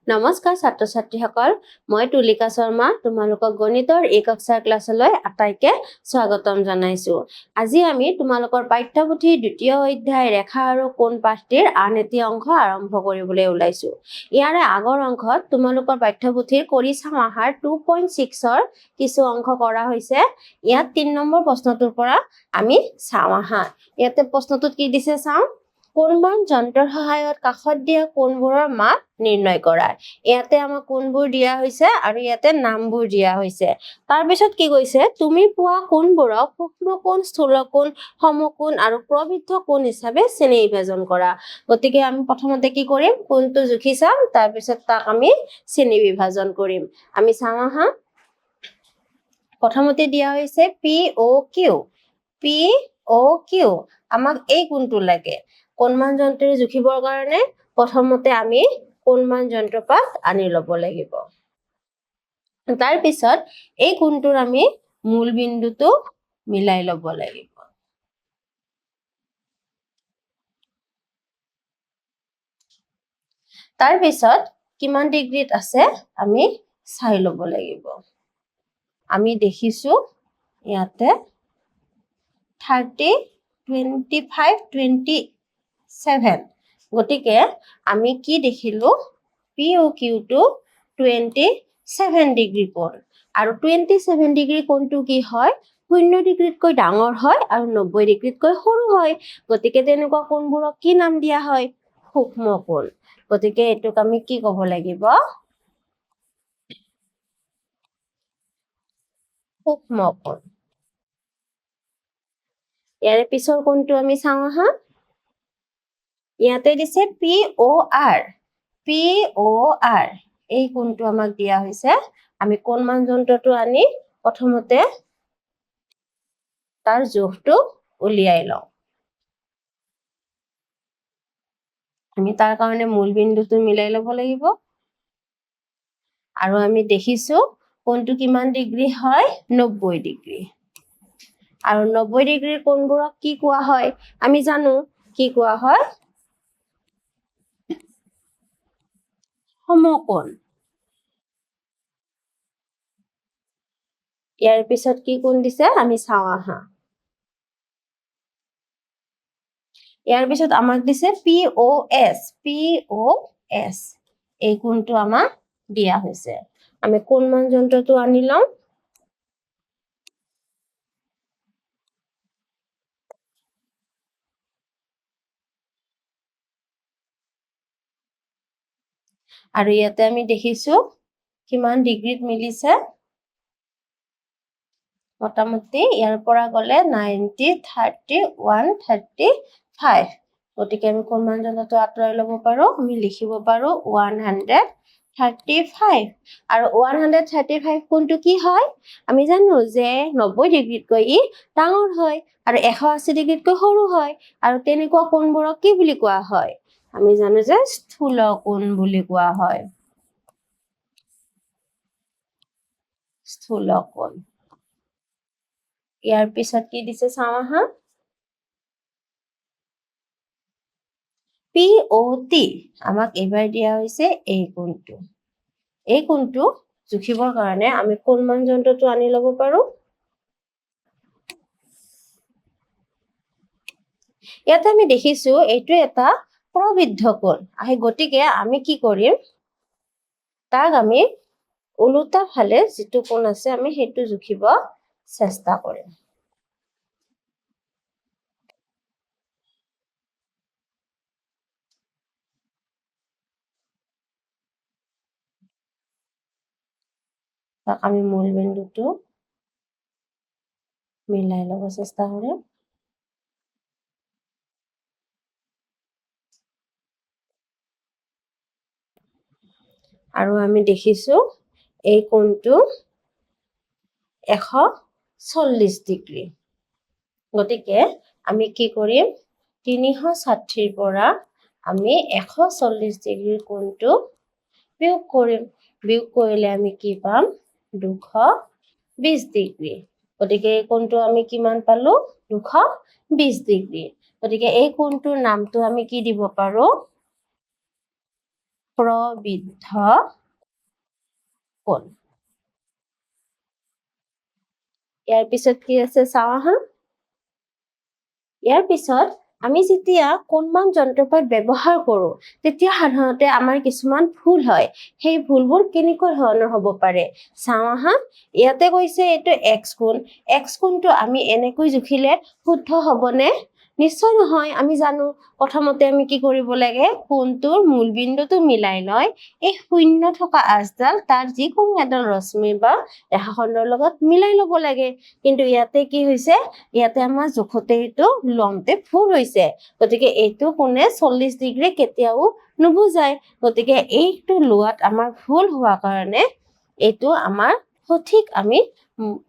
নমস্কাৰ ছাত্ৰ ছাত্ৰীসকল, মই তুলিকা শৰ্মা তোমালোকক গণিতৰ এই কক্ষাৰ ক্লাছলৈ আটাইকে স্বাগতম জনাইছো। আজি আমি তোমালোকৰ পাঠ্যপুথিৰ দ্বিতীয় অধ্যায় ৰেখা আৰু কোণ পাঠটিৰ আন এটি অংশ আৰম্ভ কৰিবলৈ ওলাইছো। ইয়াৰে আগৰ অংশত তোমালোকৰ পাঠ্যপুথিৰ কৰি চাম আহাৰ 2.6ৰ কিছু অংশ কৰা হৈছে। ইয়াত 3 নম্বৰ প্ৰশ্নটোৰ পৰা আমি চাম আহা। ইয়াতে প্ৰশ্নটোত কি দিছে চাওঁ। কোণমান যন্ত্ৰৰ সহায়ত কাষত দিয়া কোণবোৰৰ মাপ নিৰ্ণয় কৰা। ইয়াতে আমাক কোণবোৰ দিয়া হৈছে আৰু ইয়াতে নামবোৰ দিয়া হৈছে। তাৰ পিছত কি কৈছে, তুমি পোৱা কোণবোৰক সূক্ষ্ম কোণ, স্থূল কোণ, সমকোণ আৰু প্ৰবৃদ্ধ কোণ হিচাপে শ্ৰেণী বিভাজন কৰা। গতিকে আমি প্ৰথমতে কি কৰিম, কোণটো জুখি চাম, তাৰ পিছত তাক আমি শ্ৰেণী বিভাজন কৰিম। আমি চাম আহা। প্ৰথমতে দিয়া হৈছে POQ। POQ আমাক এই কোণটো লাগে। কোণমান যন্ত্ৰৰে জুখিবৰ কাৰণে প্ৰথমতে আমি কোণমান যন্ত্ৰপাত আনি ল'ব লাগিব। তাৰ পিছত এই কোণটোৰ আমি মূল বিন্দুটো মিলাই ল'ব লাগিব। তাৰ পিছত কিমান ডিগ্ৰীত আছে আমি চাই ল'ব লাগিব। আমি দেখিছো ইয়াতে 30, 25, 27। গতিকে আমি কি দেখিলো, POQ টো 27 ডিগ্ৰী কোণ। আৰু 27 ডিগ্ৰী কোণটো কি হয়, 0 ডিগ্ৰীতকৈ ডাঙৰ হয় আৰু 90 ডিগ্ৰীতকৈ সৰু হয়। গতিকে তেনেকুৱা কোণবোৰক কি নাম দিয়া হয়, সূক্ষ্ম কোণ। গতিকে এইটোক আমি কি ক'ব লাগিব, সূক্ষ্ম কোণ। ইয়াৰে পিছৰ কোণটো আমি চাওঁ আহা। ইয়াতে দিছে POR। POR এই কোণটো আমাক দিয়া হৈছে। আমি কোণমান যন্ত্ৰটো আনি প্ৰথমতে তাৰ জোখটো উলিয়াই লওঁ। আমি তাৰ কাৰণে মূল বিন্দুটো মিলাই ল'ব লাগিব। আৰু আমি দেখিছো কোণটো কিমান ডিগ্ৰী হয়, 90 ডিগ্ৰী। আৰু 90 ডিগ্ৰীৰ কোণবোৰক কি কোৱা হয়, আমি জানো কি কোৱা হয়, সমকোণ। ইয়াৰ পিছত কি কোণ দিছে আমি চাওঁ আহা। ইয়াৰ পিছত আমাক দিছে POS। POS এই কোণটো আমাক দিয়া হৈছে। আমি কোণমান যন্ত্ৰটো আনি লওঁ। আৰু ইয়াতে আমি দেখিছো কিমান ডিগ্ৰীত মিলিছে, মোটামুটি ইয়াৰ পৰা গ'লে 90, 31, 35। গতিকে আমি কোণমান যন্ত্ৰটো আঁতৰাই ল'ব পাৰো। আমি লিখিব পাৰো 135। আৰু 135 কোণটো কি হয়, আমি জানো যে 90 ডিগ্ৰীতকৈ ই ডাঙৰ হয় আৰু 180 ডিগ্ৰীতকৈ সৰু হয়। আৰু তেনেকুৱা কোণবোৰক কি বুলি কোৱা হয়, আমি জানো যে স্থূল কোণ বুলি কোৱা হয়। স্থূল কোণ। ইয়াৰ পিছত কি দিছে চাওঁ আহা। POT আমাক এইবাৰ দিয়া হৈছে এই কোণটো। এই কোণটো জুখিবৰ কাৰণে আমি কোণমান যন্ত্ৰটো আনি ল'ব পাৰো। ইয়াতে আমি দেখিছো এইটো এটা প্ৰবৃদ্ধ কোণ। গতিকে আমি কি কৰিম, তাক আমি ওলোটা ফালে যিটো কোণ আছে আমি সেইটো জুখিব চেষ্টা কৰিম। তাক আমি মূল বিন্দুটো মিলাই ল'ব চেষ্টা কৰিম। আৰু আমি দেখিছো এই কোণটো 140 ডিগ্ৰী। গতিকে আমি কি কৰিম, 360ৰ পৰা আমি 140 ডিগ্ৰীৰ কোণটো বিয়োগ কৰিম। বিয়োগ কৰিলে আমি কি পাম, 220 ডিগ্ৰী। গতিকে এই কোণটো আমি কিমান পালো, 220 ডিগ্ৰী। গতিকে এই কোণটোৰ নামটো আমি কি দিব পাৰো, প্ৰবৃদ্ধ কোণ। ইয়াৰ পিছত কি আছে চাওঁ আহা। ইয়াৰ পিছত আমি যেতিয়া কোণমান যন্ত্ৰপাত ব্যৱহাৰ কৰো তেতিয়া সাধাৰণতে আমাৰ কিছুমান ভুল হয়। সেই ভুলবোৰ কেনেকুৱা ধৰণৰ হ'ব পাৰে চাওঁ আহা। ইয়াতে কৈছে এইটো x কোণ। x কোণটো আমি এনেকৈ জুখিলে শুদ্ধ হ'বনে? নিশ্চয় নহয়। আমি জানো প্ৰথমতে আমি কি কৰিব লাগে, কোণটোৰ মূলবিন্দুটো মিলাই লৈ এই শূন্য থকা আঁচডাল তাৰ যিকোনো এডাল ৰশ্মি বা ৰেখাখণ্ডৰ লগত মিলাই ল'ব লাগে। কিন্তু ইয়াতে কি হৈছে, ইয়াতে আমাৰ জোখতে এইটো লওঁতে ভুল হৈছে। গতিকে এইটো কোণে 40 ডিগ্ৰী কেতিয়াও নুবুজায়। গতিকে এইটো লোৱাত আমাৰ ভুল হোৱা কাৰণে এইটো আমাৰ সঠিক আমি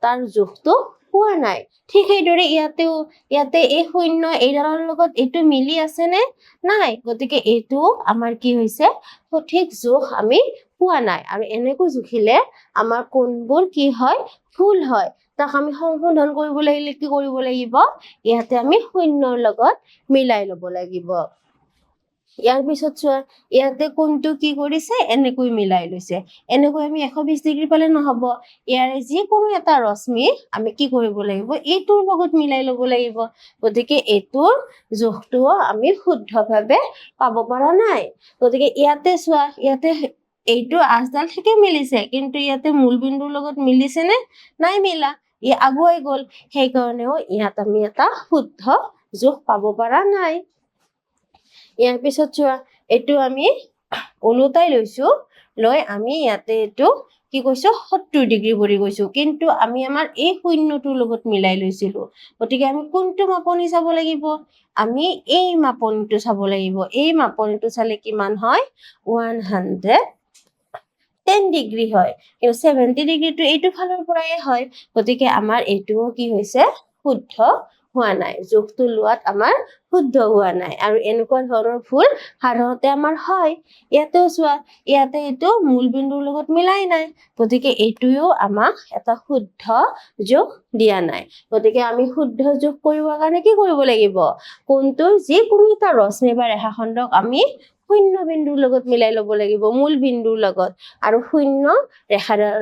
তাৰ জোখটো পোৱা নাই। ঠিক সেইদৰে ইয়াতে এই শূন্য এইডালৰ লগত এইটো মিলি আছে নে? নাই। গতিকে এইটো আমাৰ কি হৈছে, সঠিক জোখ আমি পোৱা নাই। আৰু এনেকৈ জুখিলে আমাৰ কোণবোৰ কি হয়, ভুল হয়। তাক আমি সংশোধন কৰিব লাগিলে কি কৰিব লাগিব, ইয়াতে আমি শূন্যৰ লগত মিলাই ল'ব লাগিব। ইয়াৰ পিছত চোৱা, ইয়াতে কোণটো কি কৰিছে, এনেকৈ মিলাই লৈছে। এনেকৈ আমি 120 ডিগ্ৰী পালে নহ'ব। ইয়াৰে যিকোনো এটা ৰশ্মি আমি কি কৰিব লাগিব, এইটোৰ লগত মিলাই ল'ব লাগিব। গতিকে এইটোৰ জোখটোও আমি শুদ্ধভাৱে পাব পৰা নাই। গতিকে ইয়াতে চোৱা, ইয়াতে এইটো আঁচডাল ঠিকে মিলিছে, কিন্তু ইয়াতে মূলবিন্দুৰ লগত মিলিছে নে? নাই মিলা। ই আগুৱাই গ'ল। সেইকাৰণেও ইয়াত আমি এটা শুদ্ধ জোখ পাব পৰা নাই। ইয়াৰ পিছত চোৱা, এইটো আমি ওলোটাই লৈছো, লৈ আমি ইয়াতে এইটো কি কৈছো, 70 ডিগ্ৰী বুলি কৈছো। কিন্তু আমি আমাৰ এই শূন্যটোৰ লগত মিলাই লৈছিলো। গতিকে আমি কোনটো মাপনি চাব লাগিব? আমি এই মাপনিটো চাব লাগিব। এই মাপনিটো চালে কিমান হয়, 110 ডিগ্ৰী হয়। কিন্তু 70 ডিগ্ৰীটো এইটো ফালৰ পৰাই হয়। গতিকে আমাৰ এইটোও কি হৈছে, শুদ্ধ হোৱা নাই। জোখটো লোৱাত আমাৰ শুদ্ধ হোৱা নাই। আৰু এনেকুৱা ধৰণৰ ভুল সাধাৰণতে আমাৰ হয়। ইয়াতেও চোৱা, ইয়াতে এইটো মূলবিন্দুৰ লগত মিলাই নাই। গতিকে এইটোও আমাক এটা শুদ্ধ জোখ দিয়া নাই। গতিকে আমি শুদ্ধ জোখ কৰিবৰ কাৰণে কি কৰিব লাগিব, কোণটোৰ যিকোনো এটা ৰশ্মি বা ৰেখাখণ্ডক আমি শূন্য বিন্দুৰ লগত মিলাই ল'ব লাগিব, মূল বিন্দুৰ লগত। আৰু শূন্য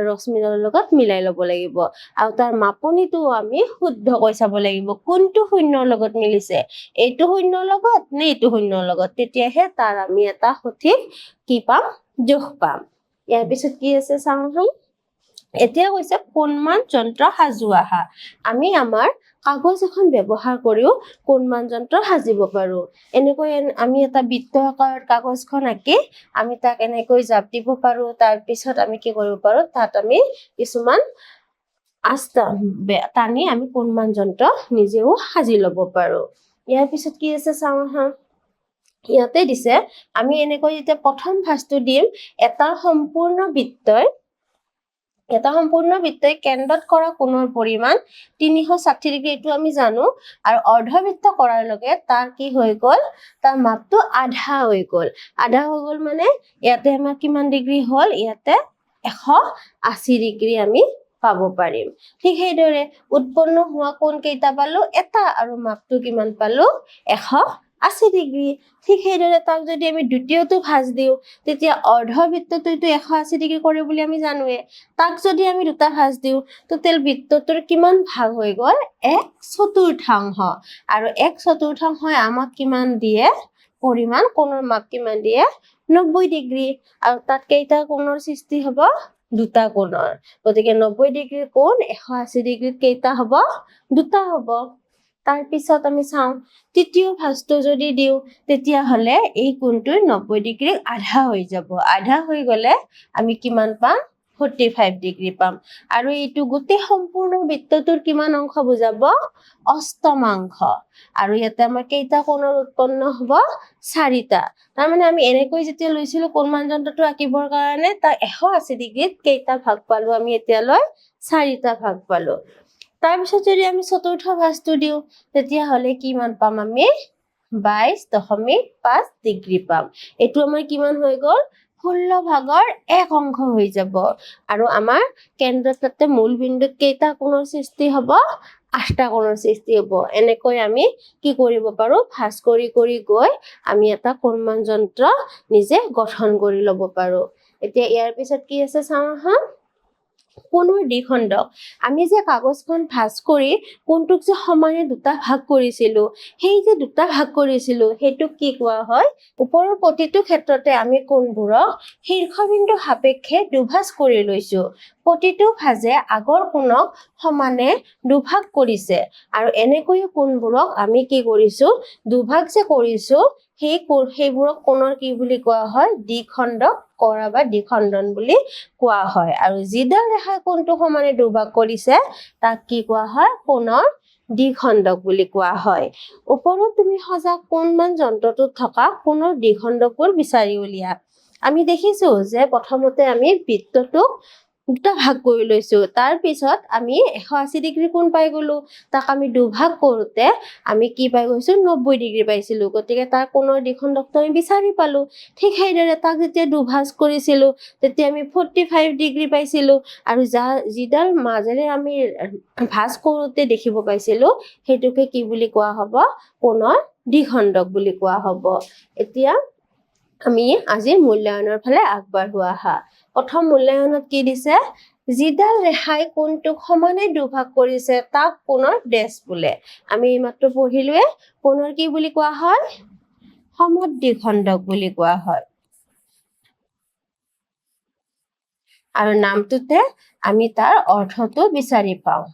ৰশ্মিডালৰ লগত মিলাই ল'ব লাগিব। আৰু তাৰ মাপনিটো আমি শুদ্ধকৈ চাব লাগিব, কোনটো শূন্যৰ লগত মিলিছে, এইটো শূন্যৰ লগত নে এইটো শূন্যৰ লগত। তেতিয়াহে তাৰ আমি এটা সঠিক কি পাম, জোখ পাম। ইয়াৰ পিছত কি আছে চাওঁ আহা। এতিয়া কৈছে কোণমান যন্ত্ৰ সাজোৱা আহা। আমি আমাৰ কাগজ এখন ব্যৱহাৰ কৰিও কোণমান যন্ত্ৰ সাজিব পাৰো। এনেকৈ আমি এটা বৃত্ত আকাৰত কাগজখন আঁকি আমি তাক এনেকৈ জাপ দিব পাৰো। তাৰ পিছত আমি কি কৰিব পাৰো, তাত আমি কিছুমান টানি আমি কোণমান যন্ত্ৰ নিজেও সাজি ল'ব পাৰো। ইয়াৰ পিছত কি আছে চাওঁ আহা। ইয়াতে দিছে, আমি এনেকৈ যেতিয়া প্ৰথম ভাঁজটো দিম, এটা সম্পূৰ্ণ বৃত্তই কেন্দ্ৰত কৰা কোণৰ পৰিমাণ 360 ডিগ্ৰী, এইটো আমি জানো। আৰু অৰ্ধবৃত্ত কৰাৰ লগে তাৰ কি হৈ গ'ল, তাৰ মাপটো আধা হৈ গ'ল। আধা হৈ গ'ল মানে ইয়াতে আমাৰ কিমান ডিগ্ৰী হ'ল, ইয়াতে 180 ডিগ্ৰী আমি পাব পাৰিম। ঠিক সেইদৰে উৎপন্ন হোৱা কোণ কেইটা পালো, এটা, আৰু মাপটো কিমান পালো, 180 ডিগ্ৰী। ঠিক সেইদৰে তাক যদি আমি দ্বিতীয়টো ভাঁজ দিওঁ, তেতিয়া অৰ্ধবৃত্তটোতো 180 ডিগ্ৰী কৰে বুলি আমি জানোৱে। তাক যদি আমি দুটা ভাঁজ দিওঁ, টোটেল বৃত্তটোৰ কিমান ভাগ হৈ গ'ল, 1/4। আৰু 1/4 আমাক কিমান দিয়ে, পৰিমাণ, কোণৰ মাপ কিমান দিয়ে, 90 ডিগ্ৰী। আৰু তাত কেইটা কোণৰ সৃষ্টি হ'ব, দুটা কোণৰ। গতিকে 90 ডিগ্ৰীৰ কোণ 180 ডিগ্ৰীত কেইটা হ'ব, দুটা হ'ব। তাৰ পিছত আমি চাওঁ, তৃতীয় ভাঁজটো যদি দিওঁ, তেতিয়াহ'লে এই কোণটো 90 ডিগ্ৰী আধা হৈ যাব। আধা হৈ গ'লে আমি কিমান পাম, 45 ডিগ্ৰী পাম। আৰু এইটো গোটেই সম্পূৰ্ণ বৃত্তটোৰ কিমান অংশ বুজাব, অষ্টমাংশ। আৰু ইয়াতে আমাৰ কেইটা কোণৰ উৎপন্ন হ'ব, 4টা। তাৰমানে আমি এনেকৈ যেতিয়া লৈছিলো কোণমান যন্ত্ৰটো আঁকিবৰ কাৰণে, তাক 180 ডিগ্ৰীত কেইটা ভাগ পালো, আমি এতিয়ালৈ 4টা ভাগ পালো। তাৰপিছত যদি আমি চতুৰ্থ ভাঁজটো দিওঁ, তেতিয়াহ'লে কিমান পাম, আমি 22.5 ডিগ্ৰী পাম। এইটো আমাৰ কিমান হৈ গ'ল, 16 ভাগৰ 1 অংশ হৈ যাব। আৰু আমাৰ কেন্দ্ৰত তাতে মূল বিন্দুত কেইটা কোণৰ সৃষ্টি হ'ব, 8টা কোণৰ সৃষ্টি হ'ব এনেকৈ আমি কি কৰিব পাৰো ভাঁজ কৰি গৈ আমি এটা কোণমান যন্ত্ৰ নিজে গঠন কৰি ল'ব পাৰো এতিয়া ইয়াৰ পিছত কি আছে চাওঁ আহা কোণৰ দ্বিখণ্ডক আমি যে কাগজখন ভাঁজ কৰি কোণটোক যে সমানে দুটা ভাগ কৰিছিলো সেই যে দুটা ভাগ কৰিছিলো হেতুক কি কোৱা হয় ওপৰৰ প্ৰতিটো ক্ষেত্ৰতে আমি কোণবোৰক শীৰ্ষবিন্দু সাপেক্ষে দুভাঁজ কৰি লৈছো প্ৰতিটো ভাঁজে আগৰ কোণক সমানে দুভাগ কৰিছে আৰু এনেকৈ কোণবোৰক আমি কি কৰিছো দুভাগ যে কৰিছো সেইবোৰক কোণৰ কি বুলি কোৱা হয় দ্বিখণ্ডক কৰা বা দ্বিখণ্ডন বুলি কোৱা হয় আৰু যিডাল ৰেখাই কোণটো সমানে দুভাগ কৰিছে তাক কি কোৱা হয় কোণৰ দ্বিখণ্ডক বুলি কোৱা হয় ওপৰত তুমি সজা কোণমান যন্ত্ৰটোত থকা কোণৰ দ্বিখণ্ডকবোৰ বিচাৰি উলিয়া আমি দেখিছো যে প্ৰথমতে আমি বৃত্তটোক দুটা ভাগ কৰি লৈছো তাৰ পিছত আমি 180 ডিগ্ৰী কোণ পাই গলো তাক আমি দুভাগ কৰোতে আমি কি পাই গৈছো 90 ডিগ্ৰী পাইছিলো গতিকে তাৰ কোণৰ দ্বিখণ্ডকটো আমি বিচাৰি পালো ঠিক সেইদৰে তাক যেতিয়া দুভাজ কৰিছিলো তেতিয়া আমি 45 ডিগ্ৰী পাইছিলো আৰু যিডাল মাজেৰে আমি ভাঁজ কৰোতে দেখিব পাইছিলো হেতুকে কি বুলি কোৱা হ'ব কোণৰ দ্বিখণ্ডক বুলি কোৱা হ'ব এতিয়া আমি আজি মূল্যায়নৰ ফালে আগবাঢ়ো আহা প্ৰথম মূল্যায়নত কি দিছে যিডাল ৰেখাই কোণটোক সমানে দুভাগ কৰিছে তাক কোণৰ ডেশ বোলে আমি এইমাত্ৰ পঢ়িলোৱে কোণৰ কি বুলি কোৱা হয় সমদ্বিখণ্ডক বুলি কোৱা হয় আৰু নামটোতে আমি তাৰ অৰ্থটো বিচাৰি পাওঁ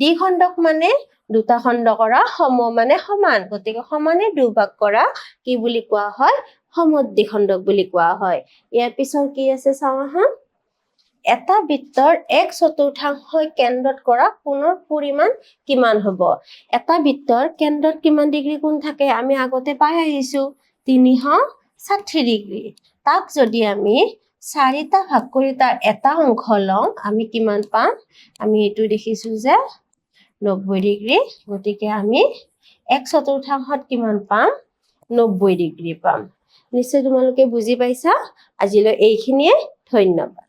দ্বিখণ্ডক মানে দুটা খণ্ড কৰা সম মানে সমান গতিকে সমানে দুভাগ কৰা কি বুলি কোৱা হয় সমদ্বিখণ্ডক বুলি কোৱা হয় ইয়াৰ পিছত কি আছে চাওঁ আহা এটা বৃত্তৰ 1/4 কেন্দ্ৰত কৰা কোণৰ পৰিমাণ কিমান হ'ব এটা বৃত্তৰ কেন্দ্ৰত কিমান ডিগ্ৰী কোণ থাকে আমি আগতে পাই আহিছো 360 ডিগ্ৰী তাক যদি আমি 4টা ভাগ কৰি তাৰ এটা অংশ লওঁ আমি কিমান পাম আমি এইটো দেখিছো যে 90 ডিগ্ৰী গতিকে আমি 1/4 কিমান পাম 90 ডিগ্ৰী পাম নিশ্চয় তোমালোকে বুজি পাইছা আজিলৈ এইখিনিয়ে ধন্যবাদ